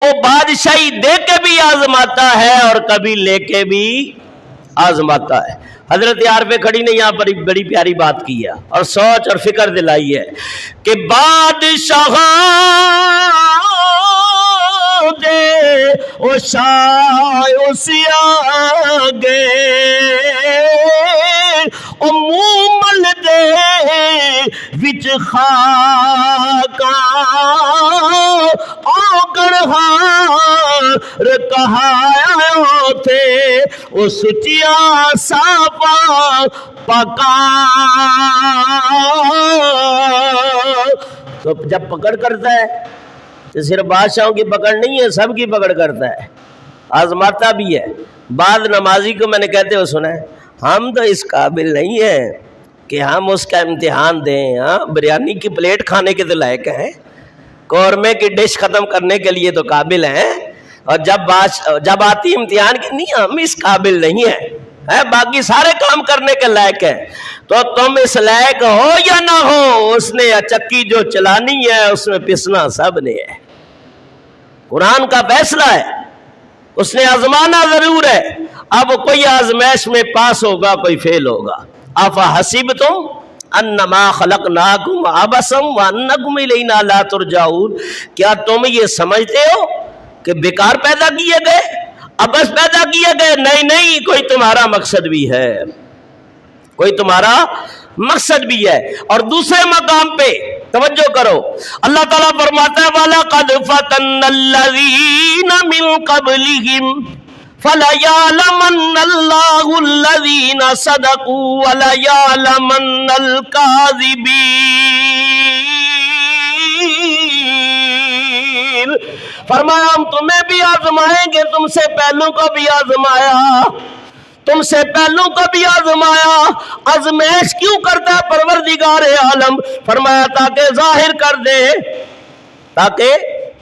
وہ بادشاہی دے کے بھی آزماتا ہے اور کبھی لے کے بھی آزماتا ہے۔ حضرت عارف کھڑی نے یہاں پر بڑی پیاری بات کی ہے اور سوچ اور فکر دلائی ہے کہ بادشاہ دے او شاہ اسی آگے او مومل دے وچ خاکا او گڑھار کہایا تھے او سچیا ساپا پکا۔ تو جب پکڑ کرتا ہے تو صرف بادشاہوں کی پکڑ نہیں ہے، سب کی پکڑ کرتا ہے، آزماتا بھی ہے۔ بعض نمازی کو میں نے کہتے ہوئے سنا ہے ہم تو اس قابل نہیں ہیں کہ ہم اس کا امتحان دیں، بریانی کی پلیٹ کھانے کے تو لائق ہیں، قورمے کی ڈش ختم کرنے کے لیے تو قابل ہیں، اور جب آتی امتحان کی نہیں ہم اس قابل نہیں ہیں، باقی سارے کام کرنے کے لائق ہیں۔ تو تم اس لائق ہو یا نہ ہو، اس نے چکی جو چلانی ہے اس میں پسنا سب نے ہے، قرآن کا فیصلہ ہے، اس نے آزمانا ضرور ہے۔ اب کوئی آزمائش میں پاس ہوگا، کوئی فیل ہوگا۔ افحسبتم انما خلقناکم عبثا وانکم الینا لا ترجعون، کیا تم یہ سمجھتے ہو کہ بیکار پیدا کیے گئے، عبث پیدا کیے گئے؟ نہیں نہیں، کوئی تمہارا مقصد بھی ہے، کوئی تمہارا مقصد بھی ہے۔ اور دوسرے مقام پہ توجہ کرو، اللہ تعالیٰ فرماتا ہے وَلَقَدْ فَتَنَّ الَّذِينَ مِن قَبْلِهِمْ فَلَيَعْلَمَنَّ اللَّهُ الَّذِينَ صَدَقُوا وَلَيَعْلَمَنَّ الْكَاذِبِينَ۔ فرمایا ہم تمہیں بھی آزمائیں گے، تم سے پہلوں کو بھی آزمایا، تم سے پہلوں کو بھی آزمایا۔ آزمائش کیوں کرتا ہے پروردگار عالم؟ فرمایا تاکہ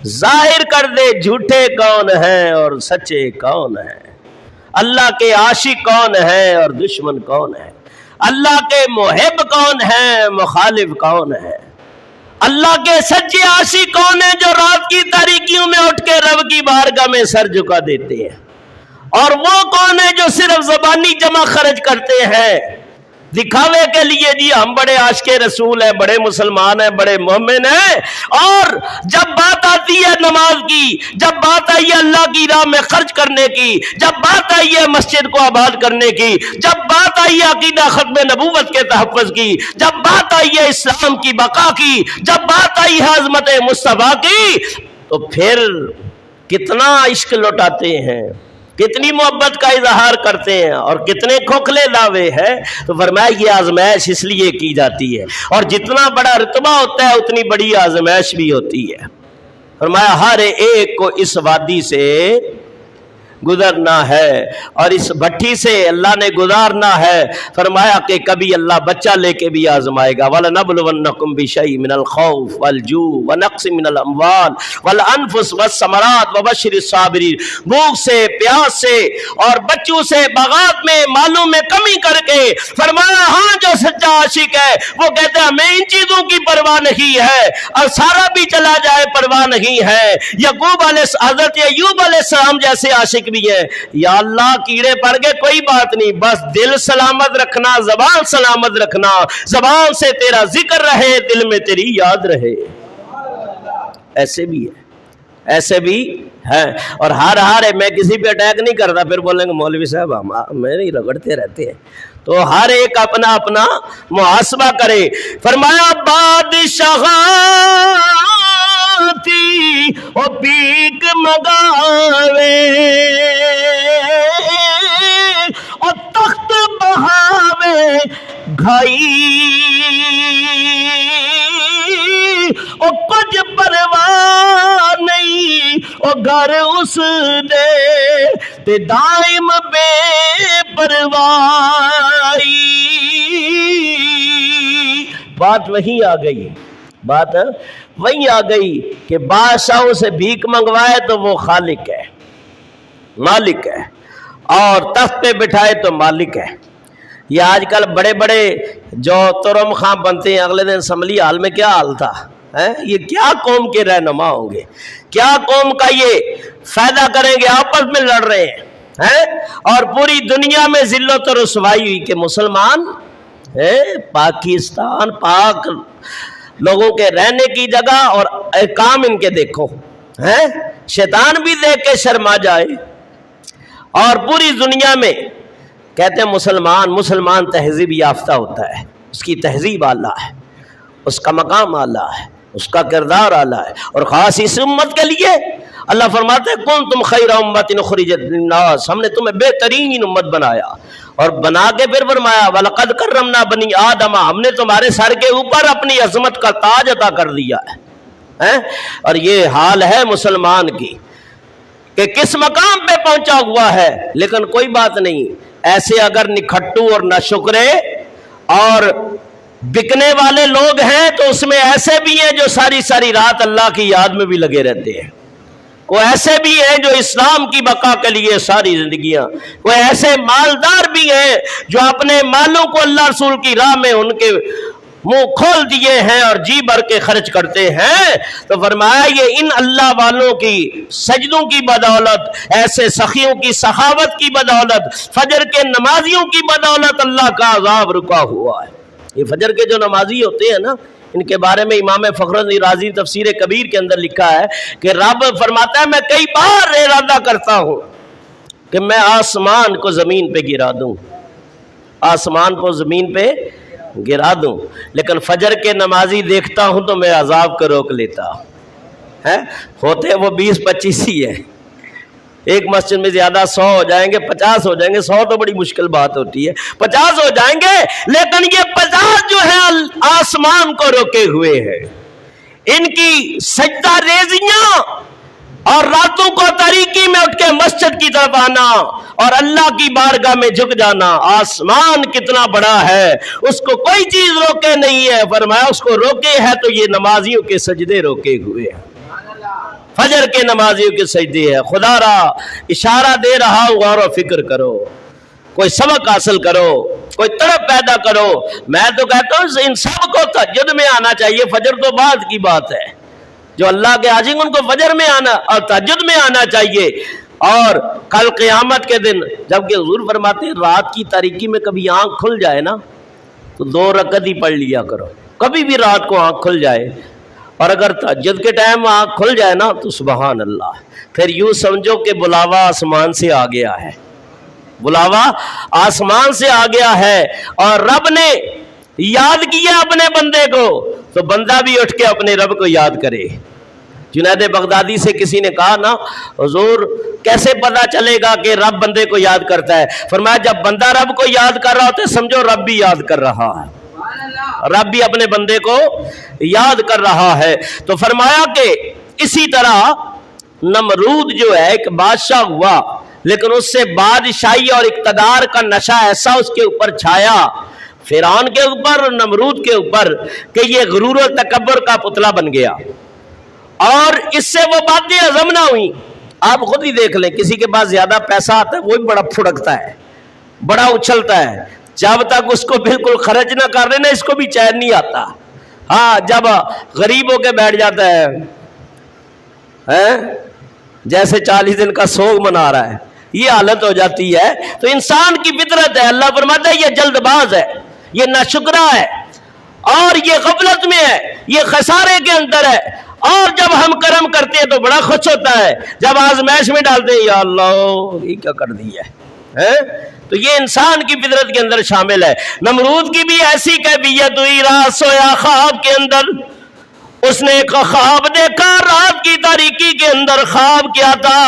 ظاہر کر دے جھوٹے کون ہیں اور سچے کون ہیں، اللہ کے عاشق کون ہیں اور دشمن کون ہیں، اللہ کے محب کون ہیں مخالف کون ہیں، اللہ کے سچے عاشق کون ہیں جو رات کی تاریکیوں میں اٹھ کے رب کی بارگاہ میں سر جھکا دیتے ہیں، اور وہ کون ہے جو صرف زبانی جمع خرچ کرتے ہیں دکھاوے کے لیے، جی ہم بڑے عاشق رسول ہیں، بڑے مسلمان ہیں، بڑے مومن ہیں، اور جب بات آتی ہے نماز کی، جب بات آئی ہے اللہ کی راہ میں خرچ کرنے کی، جب بات آئی ہے مسجد کو آباد کرنے کی، جب بات آئی ہے عقیدہ ختم نبوت کے تحفظ کی، جب بات آئی ہے اسلام کی بقا کی، جب بات آئی ہے عظمت مصطفیٰ کی، تو پھر کتنا عشق لوٹاتے ہیں، کتنی محبت کا اظہار کرتے ہیں، اور کتنے کھوکھلے دعوے ہیں۔ تو فرمایا یہ آزمائش اس لیے کی جاتی ہے، اور جتنا بڑا رتبہ ہوتا ہے اتنی بڑی آزمائش بھی ہوتی ہے۔ فرمایا ہر ایک کو اس وادی سے گزرنا ہے اور اس بھٹی سے اللہ نے گزارنا ہے۔ فرمایا کہ کبھی اللہ بچہ لے کے بھی آزمائے گا، وَلَنَبْلُوَنَّكُمْ بِشَيْءٍ مِّنَ الْخَوْفِ وَالْجُوعِ وَنَقْصٍ مِّنَ الْأَمْوَالِ وَالْأَنفُسِ وَالثَّمَرَاتِ وَبَشِّرِ الصَّابِرِينَ۔ بھوک سے، پیاس سے اور بچوں سے، باغات میں مالوں میں کمی کر کے فرمایا ہاں جو سچا عاشق ہے وہ کہتا ہے ہمیں ان چیزوں کی پرواہ نہیں ہے، اور سارا بھی چلا جائے پرواہ نہیں ہے۔ حضرت ایوب علیہ السلام جیسے عاشق بھی ہے، یا اللہ کیڑے پڑ گئے کوئی بات نہیں، بس دل سلامت رکھنا، زبان سلامت رکھنا، زبان سے تیرا ذکر رہے، دل میں تیری یاد رہے۔ ایسے بھی ہے، ایسے بھی ہے۔ اور ہر میں کسی پہ اٹیک نہیں کرتا، پھر بولیں گے مولوی صاحب ہم میرے ہی رگڑتے رہتے ہیں۔ تو ہر ایک اپنا اپنا محاسبہ کرے۔ فرمایا بادشاہ تھی او پیک مگاوے او تخت بہاوے گھائی او کچھ پرواہ نہیں او گھر اس دے تے دائم بے پرواہی۔ بات وہی آ گئی، بات وہی آ گئی کہ بادشاہوں سے بھیک منگوائے تو وہ خالق ہے، مالک ہے، اور تخت پہ بٹھائے تو مالک ہے۔ یہ آج کل بڑے بڑے جو ترم خاں بنتے ہیں، اگلے دن اسمبلی ہال میں کیا حال تھا، یہ کیا قوم کے رہنما ہوں گے؟ کیا قوم کا یہ فائدہ کریں گے؟ آپس میں لڑ رہے ہیں اور پوری دنیا میں ذلت و رسوائی ہوئی کہ مسلمان پاکستان پاک لوگوں کے رہنے کی جگہ اور کام ان کے دیکھو، شیطان بھی دیکھ کے شرما جائے۔ اور پوری دنیا میں کہتے ہیں مسلمان تہذیب یافتہ ہوتا ہے، اس کی تہذیب اعلیٰ ہے، اس کا مقام اعلیٰ ہے، اس کا کردار اعلیٰ ہے، اور خاص اس امت کے لیے اللہ فرماتا ہے کنتم خیر امت اخرجت للناس، ہم نے تمہیں بہترین امت بنایا، اور بنا کے پھر فرمایا وَلَقَدْ كَرَّمْنَا بَنِي آدَمَ، ہم نے تمہارے سر کے اوپر اپنی عظمت کا تاج عطا کر دیا ہے۔ اور یہ حال ہے مسلمان کی کہ کس مقام پہ پہنچا ہوا ہے، لیکن کوئی بات نہیں، ایسے اگر نکھٹو اور ناشکرے اور بکنے والے لوگ ہیں تو اس میں ایسے بھی ہیں جو ساری ساری رات اللہ کی یاد میں بھی لگے رہتے ہیں، کوئی ایسے بھی ہیں جو اسلام کی بقا کے لیے ساری زندگیاں، کوئی ایسے مالدار بھی ہیں جو اپنے مالوں کو اللہ رسول کی راہ میں ان کے منہ کھول دیے ہیں اور جی بھر کے خرچ کرتے ہیں۔ تو فرمایا یہ ان اللہ والوں کی سجدوں کی بدولت، ایسے سخیوں کی سخاوت کی بدولت، فجر کے نمازیوں کی بدولت اللہ کا عذاب رکا ہوا ہے۔ یہ فجر کے جو نمازی ہوتے ہیں نا، ان کے بارے میں امام فخر الدین رازی تفسیر کبیر کے اندر لکھا ہے کہ رب فرماتا ہے میں کئی بار ارادہ کرتا ہوں کہ میں آسمان کو زمین پہ گرا دوں، آسمان کو زمین پہ گرا دوں، لیکن فجر کے نمازی دیکھتا ہوں تو میں عذاب کو روک لیتا ہے۔ ہوتے وہ 20-25 ہی ہے، ایک مسجد میں زیادہ 100 ہو جائیں گے، 50 ہو جائیں گے، 100 تو بڑی مشکل بات ہوتی ہے، 50 ہو جائیں گے، لیکن یہ 50 جو ہے آسمان کو روکے ہوئے ہیں۔ ان کی سجدہ ریزیاں اور راتوں کو تاریکی میں اٹھ کے مسجد کی طرف آنا اور اللہ کی بارگاہ میں جھک جانا، آسمان کتنا بڑا ہے، اس کو کوئی چیز روکے نہیں ہے۔ فرمایا اس کو روکے ہے تو یہ نمازیوں کے سجدے روکے ہوئے ہیں، فجر کے نمازیوں کے سجدے ہے۔ خدا را اشارہ دے رہا ہوں، غور و فکر کرو، کوئی سبق حاصل کرو، کوئی طرف پیدا کرو۔ میں تو کہتا ہوں ان سب کو تہجد میں آنا چاہیے، فجر تو بعد کی بات ہے، جو اللہ کے عاشق ان کو فجر میں آنا اور تہجد میں آنا چاہیے۔ اور کل قیامت کے دن جبکہ حضور فرماتے ہیں رات کی تاریکی میں کبھی آنکھ کھل جائے نا تو 2 رکعت ہی پڑھ لیا کرو، کبھی بھی رات کو آنکھ کھل جائے، اور اگر تہجد کے ٹائم آنکھ کھل جائے نا تو سبحان اللہ، پھر یوں سمجھو کہ بلاوا آسمان سے آ گیا ہے، بلاوا آسمان سے آ گیا ہے، اور رب نے یاد کیا اپنے بندے کو تو بندہ بھی اٹھ کے اپنے رب کو یاد کرے۔ جنید بغدادی سے کسی نے کہا نا حضور کیسے پتا چلے گا کہ رب بندے کو یاد کرتا ہے؟ فرمایا جب بندہ رب کو یاد کر رہا ہوتا ہے سمجھو رب بھی یاد کر رہا ہے، رب بھی اپنے بندے کو یاد کر رہا ہے۔ تو فرمایا کہ اسی طرح نمرود جو ہے ایک بادشاہ ہوا، لیکن اس سے بادشاہی اور اقتدار کا نشہ ایسا اس کے اوپر چھایا، فرعون کے اوپر، نمرود کے اوپر، کہ یہ غرور و تکبر کا پتلا بن گیا، اور اس سے وہ باتیں ہضم نہ ہوئی۔ آپ خود ہی دیکھ لیں، کسی کے پاس زیادہ پیسہ آتا ہے وہ بھی بڑا پھڑکتا ہے، بڑا اچھلتا ہے، جب تک اس کو بالکل خرچ نہ کر رہے نا اس کو بھی چین نہیں آتا۔ ہاں جب غریب ہو کے بیٹھ جاتا ہے جیسے 40 دن کا سوگ منا رہا ہے، یہ حالت ہو جاتی ہے۔ تو انسان کی فطرت ہے، اللہ فرماتا ہے یہ جلد باز ہے، یہ ناشکرا ہے، اور یہ غفلت میں ہے، یہ خسارے کے اندر ہے۔ اور جب ہم کرم کرتے ہیں تو بڑا خوش ہوتا ہے، جب آزمائش میں ڈالتے ہیں یا اللہ یہ کیا کر دیا ہے۔ تو یہ انسان کی فطرت کے اندر شامل ہے۔ نمرود کی بھی ایسی کیفیت ہوئی، رات سویا خواب کے اندر، اس نے ایک خواب دیکھا، رات کی تاریکی کے اندر خواب کیا تھا؟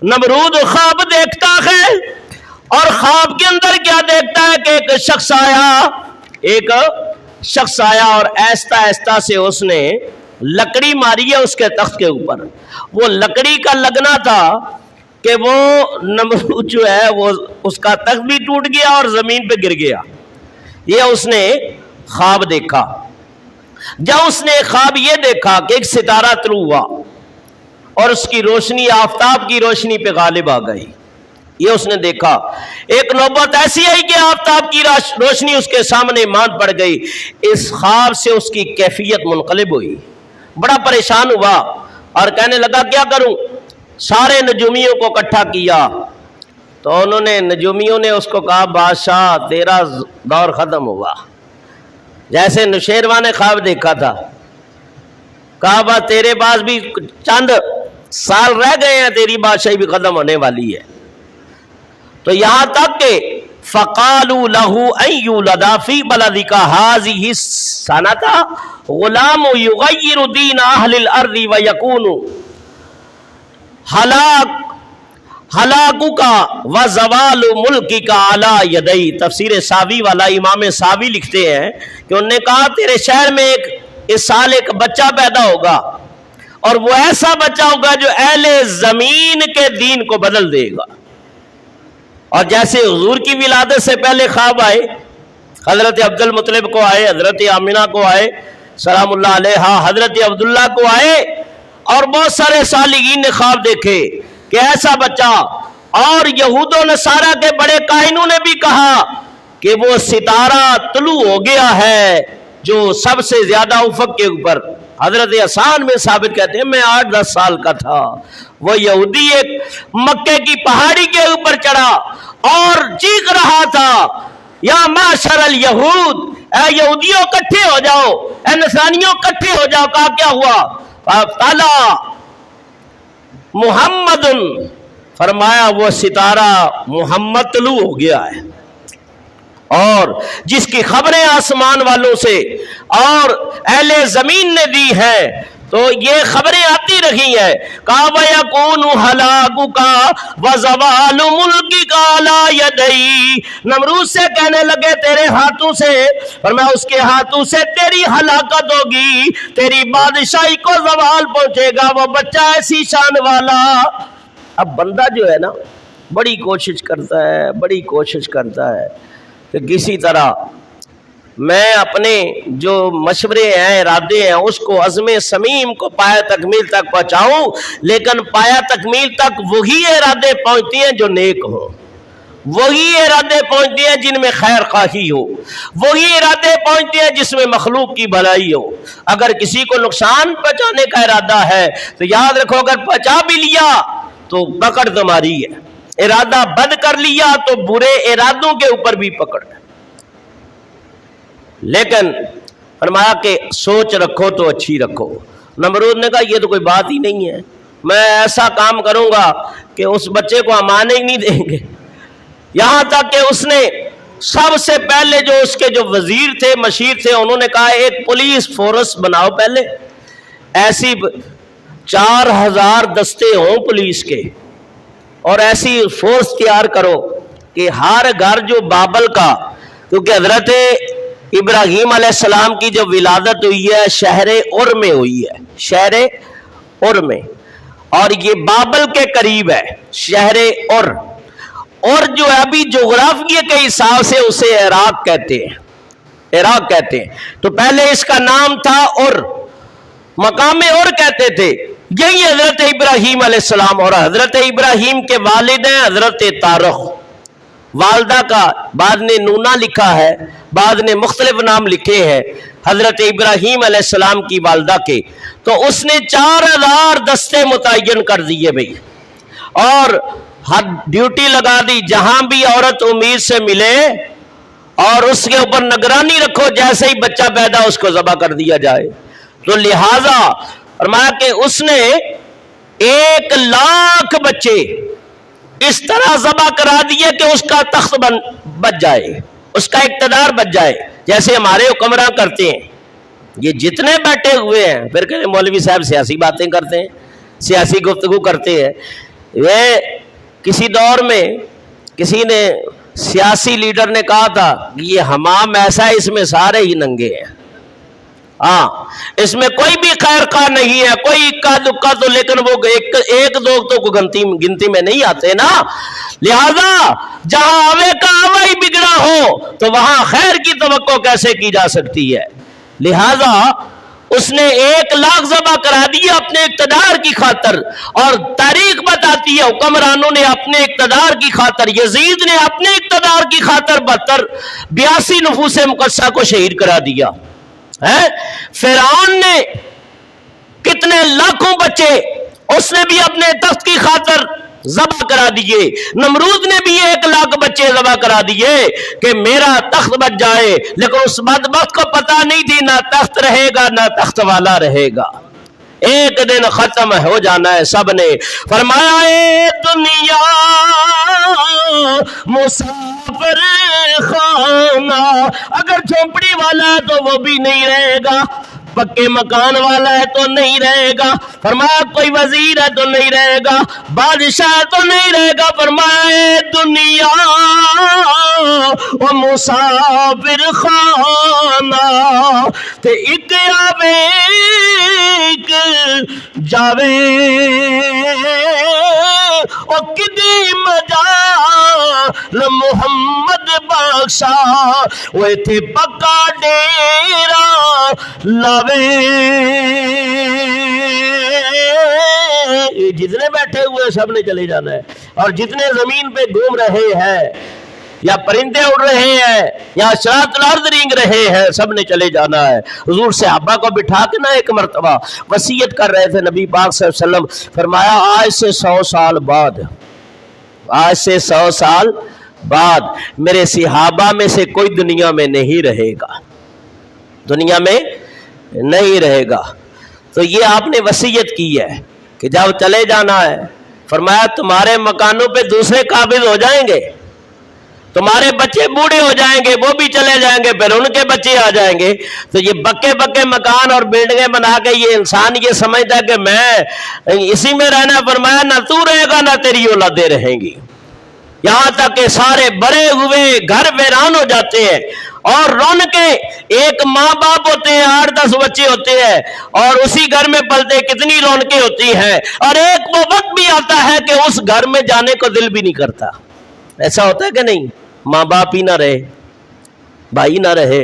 نمرود خواب دیکھتا ہے اور خواب کے اندر کیا دیکھتا ہے کہ ایک شخص آیا اور ایستا ایستا سے اس نے لکڑی ماری ہے اس کے تخت کے اوپر۔ وہ لکڑی کا لگنا تھا کہ وہ نمرود جو ہے وہ اس کا تخت بھی ٹوٹ گیا اور زمین پہ گر گیا۔ یہ اس نے خواب دیکھا۔ جب اس نے خواب یہ دیکھا کہ ایک ستارہ طلوع ہوا اور اس کی روشنی آفتاب کی روشنی پہ غالب آ گئی، یہ اس نے دیکھا۔ ایک نوبت ایسی آئی کہ آفتاب کی روشنی اس کے سامنے ماند پڑ گئی۔ اس خواب سے اس کی کیفیت منقلب ہوئی، بڑا پریشان ہوا اور کہنے لگا کیا کروں؟ سارے نجومیوں کو اکٹھا کیا تو نجومیوں نے اس کو کہا بادشاہ تیرا دور ختم ہوا، جیسے نوشیروان نے خواب دیکھا تھا، کہا با تیرے پاس بھی چند سال رہ گئے ہیں، تیری بادشاہی بھی ختم ہونے والی ہے۔ تو یہاں تک کہ فَقَالُوا لَهُ أَن يُولَدَ فِي بَلَدِكَ هَٰذِهِ السَّنَةَ غُلَامٌ يُغَيِّرُ دِينَ أَهْلِ الْأَرْضِ وَيَكُونُ ہلاکُکَ وَزَوَالُ مُلْکِکَ عَلَىٰ یَدَیْ۔ تفسیر ساوی والا امام ساوی لکھتے ہیں کہ انہوں نے کہا تیرے شہر میں اس سال ایک بچہ پیدا ہوگا اور وہ ایسا بچہ ہوگا جو اہل زمین کے دین کو بدل دے گا۔ اور جیسے حضور کی ولادت سے پہلے خواب آئے، حضرت عبد المطلب کو آئے، حضرت آمنہ کو آئے سلام اللہ علیہا، حضرت عبداللہ کو آئے، اور بہت سارے صالحین نے خواب دیکھے کہ ایسا بچہ، اور یہود و نصارہ کے بڑے کاہنوں نے بھی کہا کہ وہ ستارہ طلوع ہو گیا ہے جو سب سے زیادہ افق کے اوپر۔ حضرت حسان میں ثابت کہتے ہیں میں 8-10 سال کا تھا، وہ یہودی ایک مکے کی پہاڑی کے اوپر چڑھا اور چیخ رہا تھا یا معشر الیہود، اے یہودیوں کٹھے ہو جاؤ، اے نصرانیوں کٹھے ہو جاؤ۔ کہا کیا ہوا؟ فَطَلَعَ محمد، فرمایا وہ ستارہ محمد طلوع ہو گیا ہے، اور جس کی خبریں آسمان والوں سے اور اہل زمین نے دی ہے، تو یہ خبریں آتی رہی ہیں۔ کہا وَيَكُونُ هَلَاكُكَ وَزَوَالُ مُلْكِكَ عَلَىٰ يَدَيْ۔ نمرود سے کہنے لگے تیرے ہاتھوں سے، فرمایا اس کے ہاتھوں سے تیری ہلاکت ہوگی، تیری بادشاہی کو زوال پہنچے گا، وہ بچہ ایسی شان والا۔ اب بندہ جو ہے نا بڑی کوشش کرتا ہے کہ کسی طرح میں اپنے جو مشورے ہیں، ارادے ہیں، اس کو عزم صمیم کو پایا تکمیل تک پہنچاؤں، لیکن پایا تکمیل تک وہی ارادے پہنچتی ہیں جو نیک ہوں، وہی ارادے پہنچتی ہیں جن میں خیر خواہی ہو، وہی ارادے پہنچتے ہیں جس میں مخلوق کی بھلائی ہو۔ اگر کسی کو نقصان پہنچانے کا ارادہ ہے تو یاد رکھو اگر پہنچا بھی لیا تو پکڑ تمہاری ہے، ارادہ بد کر لیا تو برے ارادوں کے اوپر بھی پکڑ ہے۔ لیکن فرمایا کہ سوچ رکھو تو اچھی رکھو۔ نمرود نے کہا یہ تو کوئی بات ہی نہیں ہے، میں ایسا کام کروں گا کہ اس بچے کو امان ہی نہیں دیں گے۔ یہاں تک کہ اس نے سب سے پہلے جو اس کے جو وزیر تھے، مشیر تھے، انہوں نے کہا ایک پولیس فورس بناؤ، پہلے ایسی 4000 دستے ہوں پولیس کے، اور ایسی فورس تیار کرو کہ ہر گھر جو بابل کا، کیونکہ حضرت ابراہیم علیہ السلام کی جو ولادت ہوئی ہے شہر ار میں ہوئی ہے، شہر ار میں، اور یہ بابل کے قریب ہے شہر ار، اور جو ابھی جغرافیے کے حساب سے اسے عراق کہتے ہیں، تو پہلے اس کا نام تھا اور مقام اور کہتے تھے۔ یہی حضرت ابراہیم علیہ السلام، اور حضرت ابراہیم کے والد ہیں حضرت تارخ، والدہ کا بعد نے نونا لکھا ہے، بعد نے مختلف نام لکھے ہیں حضرت ابراہیم علیہ السلام کی والدہ کے۔ تو اس نے 4000 دستے متعین کر دیے بھئی، اور ڈیوٹی لگا دی جہاں بھی عورت امید سے ملے اور اس کے اوپر نگرانی رکھو، جیسے ہی بچہ پیدا اس کو ذبح کر دیا جائے۔ تو لہٰذا فرمایا کہ اس نے 1,00,000 بچے اس طرح ذبح کرا دیے کہ اس کا تخت بچ جائے، اس کا اقتدار بچ جائے، جیسے ہمارے حکمراں کرتے ہیں۔ یہ جتنے بیٹھے ہوئے ہیں پھر کہتے ہیں مولوی صاحب سیاسی باتیں کرتے ہیں، سیاسی گفتگو کرتے ہیں۔ یہ کسی دور میں کسی نے سیاسی لیڈر نے کہا تھا کہ یہ حمام ایسا ہے اس میں سارے ہی ننگے ہیں، ہاں اس میں کوئی بھی خیر خواہ نہیں ہے، کوئی اکا دکا تو، لیکن وہ ایک دو تو گنتی میں نہیں آتے نا۔ لہذا جہاں آوے کا آوہ ہی بگڑا ہو تو وہاں خیر کی توقع کیسے کی جا سکتی ہے؟ لہذا اس نے 1,00,000 ذبح کرا دیا اپنے اقتدار کی خاطر، اور تاریخ حکمت آتی ہے، حکمرانوں نے اپنے اقتدار کی خاطر، یزید نے اپنے اقتدار کی خاطر 82 نفوس مقدسہ کو شہید کرا دیا ہے۔ فرعون نے کتنے لاکھوں بچے اس نے بھی اپنے تخت کی خاطر ذبح کرا دیے۔ نمرود نے بھی 1 لاکھ بچے ذبح کرا دیے کہ میرا تخت بچ جائے، لیکن اس بدبخت کو پتا نہیں تھی نہ تخت رہے گا نہ تخت والا رہے گا، ایک دن ختم ہو جانا ہے سب نے۔ فرمایا اے دنیا مسافر خانہ، اگر جھونپڑی والا ہے تو وہ بھی نہیں رہے گا، پکے مکان والا ہے تو نہیں رہے گا، فرمایا کوئی وزیر ہے تو نہیں رہے گا، بادشاہ تو نہیں رہے گا، فرمایا اے دنیا و مسافر خانہ تے ایک آوے ایک جاوے او کدی مجال محمد بخشا وہ تھے پکا ڈیرا لاوے۔ جتنے بیٹھے ہوئے سب نے چلے جانا ہے، اور جتنے زمین پہ گھوم رہے ہیں یا پرندے اڑ رہے ہیں یا شراط الارض رینگ رہے ہیں سب نے چلے جانا ہے۔ حضور صحابہ کو بٹھا کے نہ ایک مرتبہ وصیت کر رہے تھے نبی پاک صلی اللہ علیہ وسلم، فرمایا آج سے 100 سال بعد، آج سے 100 سال بعد میرے صحابہ میں سے کوئی دنیا میں نہیں رہے گا، دنیا میں نہیں رہے گا۔ تو یہ آپ نے وصیت کی ہے کہ جب چلے جانا ہے، فرمایا تمہارے مکانوں پہ دوسرے قابض ہو جائیں گے، تمہارے بچے بوڑھے ہو جائیں گے، وہ بھی چلے جائیں گے، پھر ان کے بچے آ جائیں گے، تو یہ بکے بکے مکان اور بلڈنگیں بنا کے یہ انسان یہ سمجھتا ہے کہ میں اسی میں رہنا، فرمایا نہ تو رہے گا نہ تیری اولادیں رہیں گی، یہاں تک کہ سارے بڑے ہوئے گھر ویران ہو جاتے ہیں، اور رونقیں ایک ماں باپ ہوتے ہیں، 8-10 بچے ہوتے ہیں، اور اسی گھر میں پلتے کتنی رونقیں ہوتی ہیں، اور ایک وہ وقت بھی آتا ہے کہ اس گھر میں جانے کو دل بھی نہیں کرتا۔ ایسا ہوتا ہے کہ نہیں؟ ماں باپ ہی نہ رہے، بھائی نہ رہے،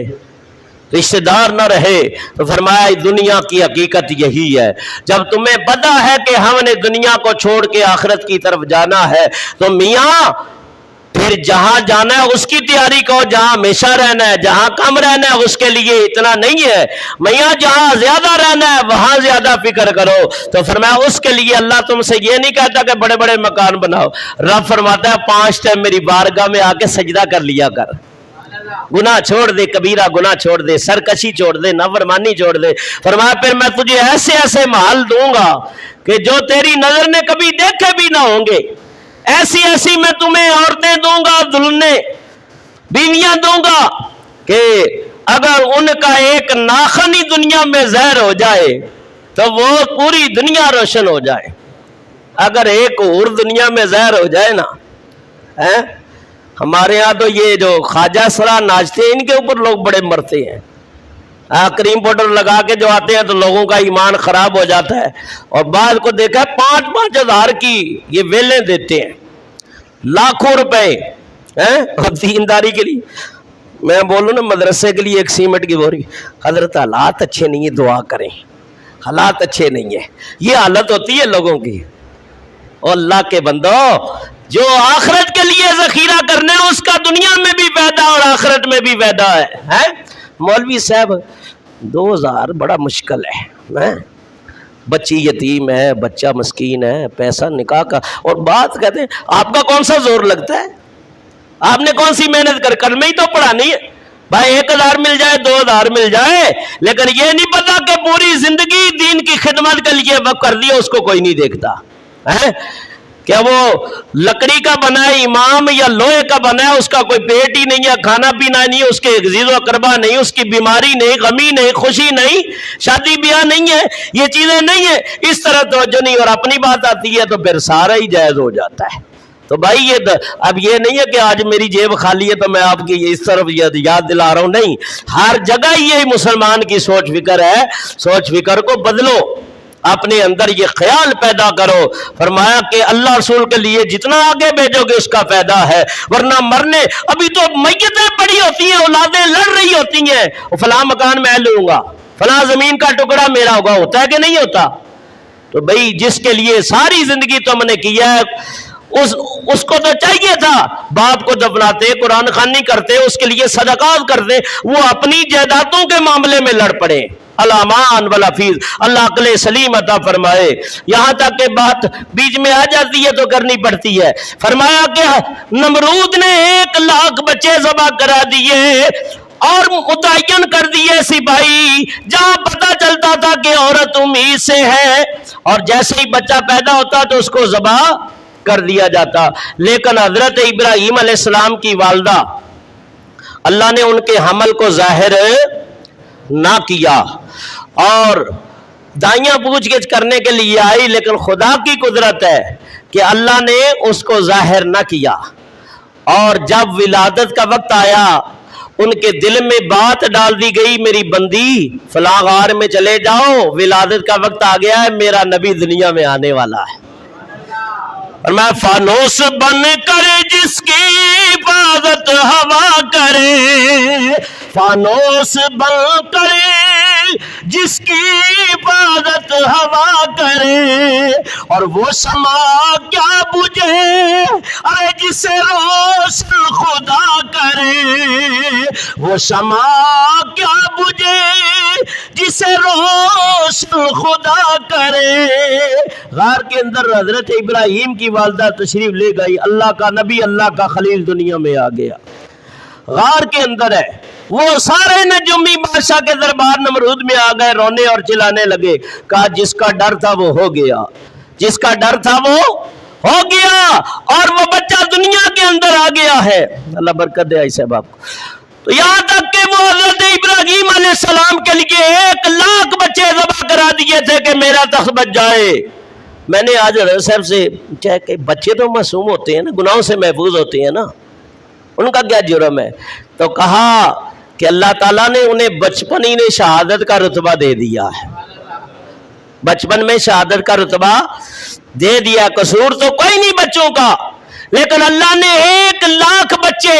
رشتہ دار نہ رہے، تو فرمایا دنیا کی حقیقت یہی ہے۔ جب تمہیں پتا ہے کہ ہم نے دنیا کو چھوڑ کے آخرت کی طرف جانا ہے تو میاں پھر جہاں جانا ہے اس کی تیاری کرو، جہاں ہمیشہ رہنا ہے، جہاں کم رہنا ہے اس کے لیے اتنا نہیں ہے، میاں جہاں زیادہ رہنا ہے وہاں زیادہ فکر کرو۔ تو فرمایا اس کے لیے اللہ تم سے یہ نہیں کہتا کہ بڑے بڑے مکان بناؤ، رب فرماتا ہے 5 ٹائم میری بارگاہ میں آ کے سجدہ کر لیا کر، گناہ چھوڑ دے، کبیرہ گناہ چھوڑ دے، سرکشی چھوڑ دے، نافرمانی چھوڑ دے۔ فرمایا پھر میں تجھے ایسے ایسے محل دوں گا کہ جو تیری نظر نے کبھی دیکھے بھی نہ ہوں گے، ایسی ایسی میں تمہیں عورتیں دوں گا، دلہنیں بیویاں دوں گا کہ اگر ان کا ایک ناخن ہی دنیا میں زہر ہو جائے تو وہ پوری دنیا روشن ہو جائے۔ اگر ایک اور دنیا میں زہر ہو جائے نا، ہمارے ہاں تو یہ جو خواجہ سرا ناچتے ہیں ان کے اوپر لوگ بڑے مرتے ہیں، کریم پاؤڈر لگا کے جو آتے ہیں تو لوگوں کا ایمان خراب ہو جاتا ہے، اور بعض کو دیکھا ہے 5-5 ہزار کی یہ ویلیں دیتے ہیں، لاکھوں روپے دینداری کے لیے۔ میں بولوں نا مدرسے کے لیے ایک سیمنٹ کی بوری، حضرت حالات اچھے نہیں ہیں، دعا کریں، حالات اچھے نہیں ہیں، یہ حالت ہوتی ہے لوگوں کی۔ اور اللہ کے بندو جو آخرت کے لیے ذخیرہ کرنا ہے اس کا دنیا میں بھی فائدہ اور آخرت میں بھی فائدہ ہے۔ مولوی صاحب 2000 بڑا مشکل ہے، بچی یتیم ہے، بچہ مسکین ہے، پیسہ نکاح کا، اور بات کہتے ہیں آپ کا کون سا زور لگتا ہے، آپ نے کون سی محنت کر میں ہی تو پڑھانی ہے، بھائی 1000 مل جائے 2000 مل جائے، لیکن یہ نہیں پتا کہ پوری زندگی دین کی خدمت کے لیے وقف کر دیا، اس کو کوئی نہیں دیکھتا ہے۔ کیا وہ لکڑی کا بنا ہے امام یا لوہے کا بنا ہے، اس کا کوئی پیٹ ہی نہیں ہے، کھانا پینا نہیں، اس کے عزیز و اقربا نہیں، اس کی بیماری نہیں، غمی نہیں، خوشی نہیں، شادی بیاہ نہیں ہے، یہ چیزیں نہیں ہیں، اس طرح توجہ نہیں، اور اپنی بات آتی ہے تو پھر سارا ہی جائز ہو جاتا ہے۔ تو بھائی یہ اب یہ نہیں ہے کہ آج میری جیب خالی ہے تو میں آپ کی اس طرف یاد دلا رہا ہوں، نہیں، ہر جگہ یہ مسلمان کی سوچ فکر ہے، سوچ فکر کو بدلو، اپنے اندر یہ خیال پیدا کرو۔ فرمایا کہ اللہ رسول کے لیے جتنا آگے بھیجو گے اس کا فائدہ ہے، ورنہ مرنے ابھی تو میتیں پڑی ہوتی ہیں، اولادیں لڑ رہی ہوتی ہیں، فلاں مکان میں لوں گا، فلاں زمین کا ٹکڑا میرا ہوگا، ہوتا ہے کہ نہیں ہوتا؟ تو بھئی جس کے لیے ساری زندگی تم نے کیا ہے اس کو تو چاہیے تھا باپ کو دفناتے، قرآن خوانی کرتے، اس کے لیے صدقات کرتے، وہ اپنی جائیدادوں کے معاملے میں لڑ پڑے۔ الامان والحفیظ، اللہ عقل سلیم عطا فرمائے۔ یہاں تک کہ بات بیچ میں آ جاتی ہے تو کرنی پڑتی ہے۔ فرمایا کہ نمرود نے 1,00,000 بچے ذبح کرا دیے اور متعین کر دیے سپاہی، جہاں پتہ چلتا تھا کہ عورت امید سے ہے، اور جیسے ہی بچہ پیدا ہوتا تو اس کو ذبح کر دیا جاتا۔ لیکن حضرت ابراہیم علیہ السلام کی والدہ، اللہ نے ان کے حمل کو ظاہر نہ کیا اور دائیاں پوچھ گچھ کرنے کے لیے آئی، لیکن خدا کی قدرت ہے کہ اللہ نے اس کو ظاہر نہ کیا، اور جب ولادت کا وقت آیا ان کے دل میں بات ڈال دی گئی، میری بندی فلاں غار میں چلے جاؤ، ولادت کا وقت آ گیا ہے، میرا نبی دنیا میں آنے والا ہے۔ اور میں فانوس بن کر جس کی حفاظت ہوا کرے، فانوس بن کر جس کی حفاظت ہوا کرے، اور وہ شمع کیا بجھے ارے جسے روشن خدا کرے، وہ شمع کیا بجھے جسے روشن خدا کرے۔ غار کے اندر حضرت ابراہیم کی والدہ تشریف لے گئی، اللہ کا نبی، اللہ کا خلیل دنیا میں آ گیا، غار کے اندر ہے۔ وہ سارے نجومی بادشاہ کے دربار نمرود میں آ گئے، رونے اور چلانے لگے، کہا جس کا ڈر تھا وہ ہو گیا، جس کا ڈر تھا وہ ہو گیا، اور وہ بچہ دنیا کے اندر آ گیا ہے۔ اللہ برکت دے ایسے باپ کو۔ تو یہاں تک کہ وہ حضرت ابراہیم علیہ السلام کے لیے 1,00,000 بچے ذبح کرا دیے تھے کہ میرا تخت بچ جائے۔ میں نے آج حضرت صاحب سے پوچھا کہ بچے تو معصوم ہوتے ہیں نا، گناہوں سے محفوظ ہوتے ہیں نا، ان کا کیا جرم ہے؟ تو کہا کہ اللہ تعالیٰ نے انہیں بچپن ہی نے شہادت کا رتبہ دے دیا ہے، بچپن میں شہادت کا رتبہ دے دیا۔ قصور تو کوئی نہیں بچوں کا، لیکن اللہ نے 1,00,000 بچے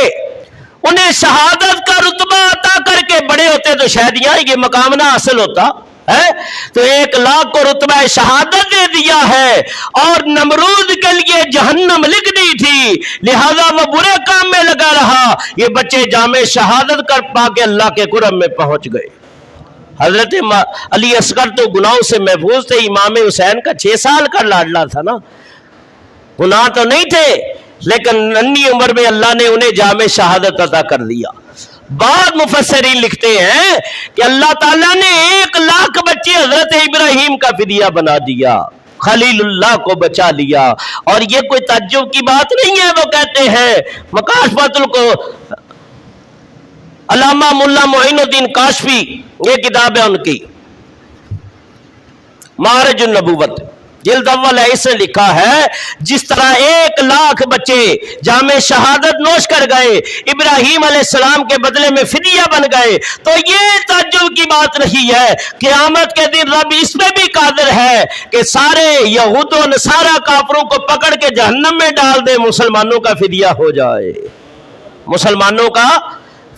انہیں شہادت کا رتبہ عطا کر کے، بڑے ہوتے تو شاید یہاں یہ مقام نہ حاصل ہوتا ہے، تو 1,00,000 کو رتبہ شہادت دے دیا ہے، اور نمرود کے لیے جہنم لکھ دی تھی، لہذا وہ برے کام میں لگا رہا، یہ بچے جامع شہادت کر پا کے اللہ کے قرب میں پہنچ گئے۔ حضرت علی اصغر تو گناہوں سے محفوظ تھے، امام حسین کا 6 سال کا لاڈلا تھا نا، گناہ تو نہیں تھے، لیکن ننھی عمر میں اللہ نے انہیں جامع شہادت عطا کر دیا۔ بعض مفسرین لکھتے ہیں کہ اللہ تعالیٰ نے 1,00,000 بچے حضرت ابراہیم کا فدیہ بنا دیا، خلیل اللہ کو بچا لیا، اور یہ کوئی تعجب کی بات نہیں ہے۔ وہ کہتے ہیں مکاشفۃ کو علامہ ملا معین الدین کاشفی، یہ کتاب ہے ان کی، معارج النبوت جلد اول ہے، اس نے لکھا ہے جس طرح 1,00,000 بچے جامع شہادت نوش کر گئے، ابراہیم علیہ السلام کے بدلے میں فدیہ بن گئے، تو یہ تعجب کی بات نہیں ہے۔ قیامت کے دن رب اس میں بھی قادر ہے کہ سارے یہود و نصارہ کافروں کو پکڑ کے جہنم میں ڈال دے، مسلمانوں کا فدیہ ہو جائے، مسلمانوں کا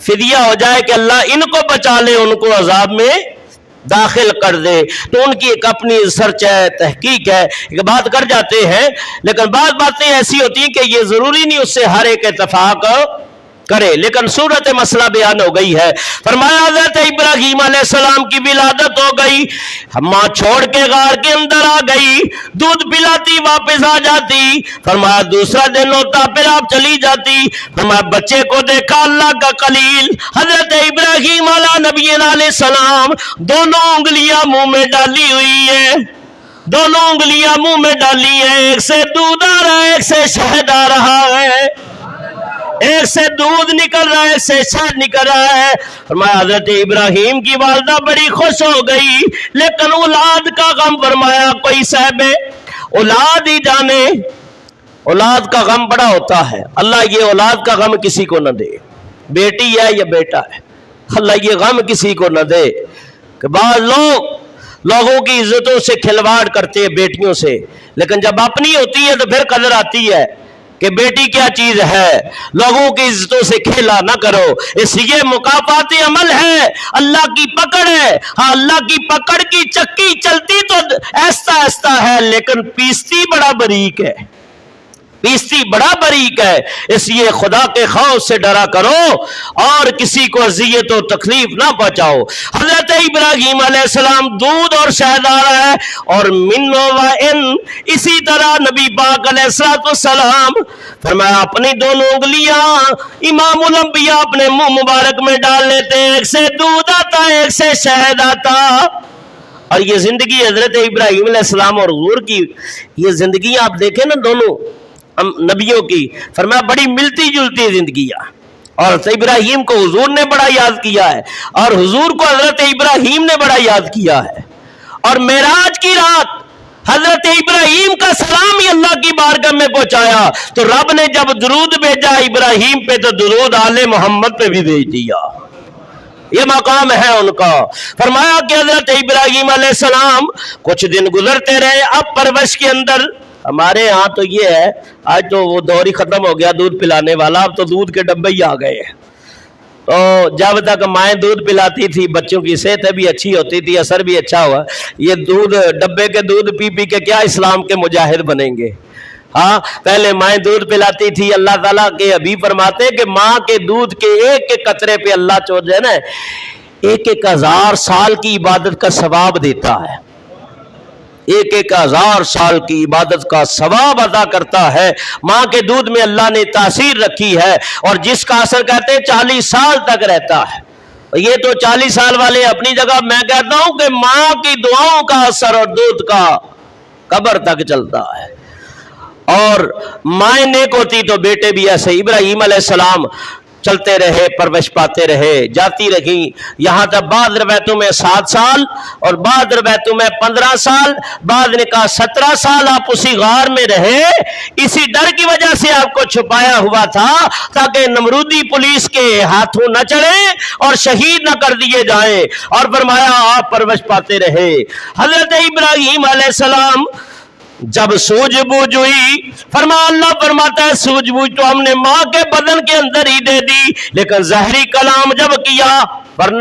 فدیہ ہو جائے کہ اللہ ان کو بچا لے، ان کو عذاب میں داخل کر دے۔ تو ان کی ایک اپنی ریسرچ ہے، تحقیق ہے، ایک بات کر جاتے ہیں، لیکن بعض باتیں ایسی ہوتی ہیں کہ یہ ضروری نہیں اس سے ہر ایک اتفاق کرے، لیکن صورت مسئلہ بیان ہو گئی ہے۔ فرمایا حضرت ابراہیم علیہ السلام کی ولادت ہو گئی، ماں چھوڑ کے غار کے اندر آ گئی، دودھ پلاتی واپس آ جاتی، فرمایا دوسرا دن ہوتا پھر آپ چلی جاتی، فرمایا بچے کو دیکھا اللہ کا خلیل حضرت ابراہیم علیہ نبی علیہ السلام، دونوں انگلیاں منہ میں ڈالی ہوئی ہے، دونوں انگلیاں منہ میں ڈالی ہے، ایک سے دودھ آ رہا ہے، ایک سے شہد آ رہا ہے، ایک سے دودھ نکل رہا ہے، ایک سے شہد نکل رہا ہے۔ فرمایا حضرت ابراہیم کی والدہ بڑی خوش ہو گئی، لیکن اولاد کا غم، فرمایا کوئی صاحب اولاد ہی جانے، اولاد کا غم بڑا ہوتا ہے، اللہ یہ اولاد کا غم کسی کو نہ دے، بیٹی ہے یا بیٹا ہے، اللہ یہ غم کسی کو نہ دے کہ بعض لوگوں کی عزتوں سے کھلواڑ کرتے ہیں بیٹیوں سے، لیکن جب اپنی ہوتی ہے تو پھر قدر آتی ہے، کہ بیٹی کیا چیز ہے، لوگوں کی عزتوں سے کھیلا نہ کرو، اس یہ مکافات عمل ہے، اللہ کی پکڑ ہے۔ ہاں اللہ کی پکڑ کی چکی چلتی تو ایستا ایستا ہے لیکن پیستی بڑا باریک ہے، پیستی بڑا باریک ہے، اس لیے خدا کے خوف سے ڈرا کرو اور کسی کو اذیت و تکلیف نہ پہنچاؤ۔ حضرت ابراہیم علیہ السلام دودھ اور شہد آ رہا ہے، اور من و ان، اسی طرح نبی پاک علیہ السلام فرمایا اپنی دونوں انگلیاں امام الانبیاء اپنے منہ مبارک میں ڈال لیتے، ایک سے دودھ آتا ایک سے شہد آتا۔ اور یہ زندگی حضرت ابراہیم علیہ السلام اور حضور کی، یہ زندگی آپ دیکھیں نا دونوں نبیوں کی، فرمایا بڑی ملتی جلتی زندگیاں، اور ابراہیم کو حضور نے بڑا یاد کیا ہے اور حضور کو حضرت ابراہیم نے بڑا یاد کیا ہے۔ اور معراج کی رات حضرت ابراہیم کا سلام ہی اللہ کی بارگاہ میں پہنچایا، تو رب نے جب درود بھیجا ابراہیم پہ تو درود آل محمد پہ بھی بھیج دیا، یہ مقام ہے ان کا۔ فرمایا کہ حضرت ابراہیم علیہ السلام کچھ دن گزرتے رہے، اب پرورش کے اندر ہمارے ہاں تو یہ ہے، آج تو وہ دور ہی ختم ہو گیا دودھ پلانے والا، اب تو دودھ کے ڈبے ہی آ گئے ہیں۔ تو جب تک مائیں دودھ پلاتی تھی بچوں کی صحت بھی اچھی ہوتی تھی، اثر بھی اچھا ہوا، یہ دودھ ڈبے کے دودھ پی پی کے کیا اسلام کے مجاہد بنیں گے؟ ہاں پہلے مائیں دودھ پلاتی تھی، اللہ تعالیٰ کے حبیب فرماتے ہیں کہ ماں کے دودھ کے ایک ایک قطرے پہ اللہ جو ہے نا 1,000 سال کی عبادت کا ثواب دیتا ہے، 1,000 سال کی عبادت کا ثواب عطا کرتا ہے۔ ماں کے دودھ میں اللہ نے تاثیر رکھی ہے، اور جس کا اثر کہتے ہیں 40 سال تک رہتا ہے۔ یہ تو 40 سال والے اپنی جگہ، میں کہتا ہوں کہ ماں کی دعاؤں کا اثر اور دودھ کا قبر تک چلتا ہے، اور مائیں نیک ہوتی تو بیٹے بھی ایسے۔ ابراہیم علیہ السلام چلتے رہے، پرورش پاتے رہے، جاتی رہی، یہاں تک بعض روایتوں میں 7 سال اور بعض روایتوں میں 15 سال، بعض نے کہا 17 سال آپ اسی غار میں رہے، اسی ڈر کی وجہ سے آپ کو چھپایا ہوا تھا تاکہ نمرودی پولیس کے ہاتھوں نہ چڑھے اور شہید نہ کر دیے جائیں، اور فرمایا آپ پرورش پاتے رہے۔ حضرت ابراہیم علیہ السلام جب سوج بوجھ ہوئی، اللہ فرماتا ہے سوج بوجھ تو ہم نے ماں کے بدن کے اندر ہی دے دی، لیکن ظاہری کلام جب کیا ورنہ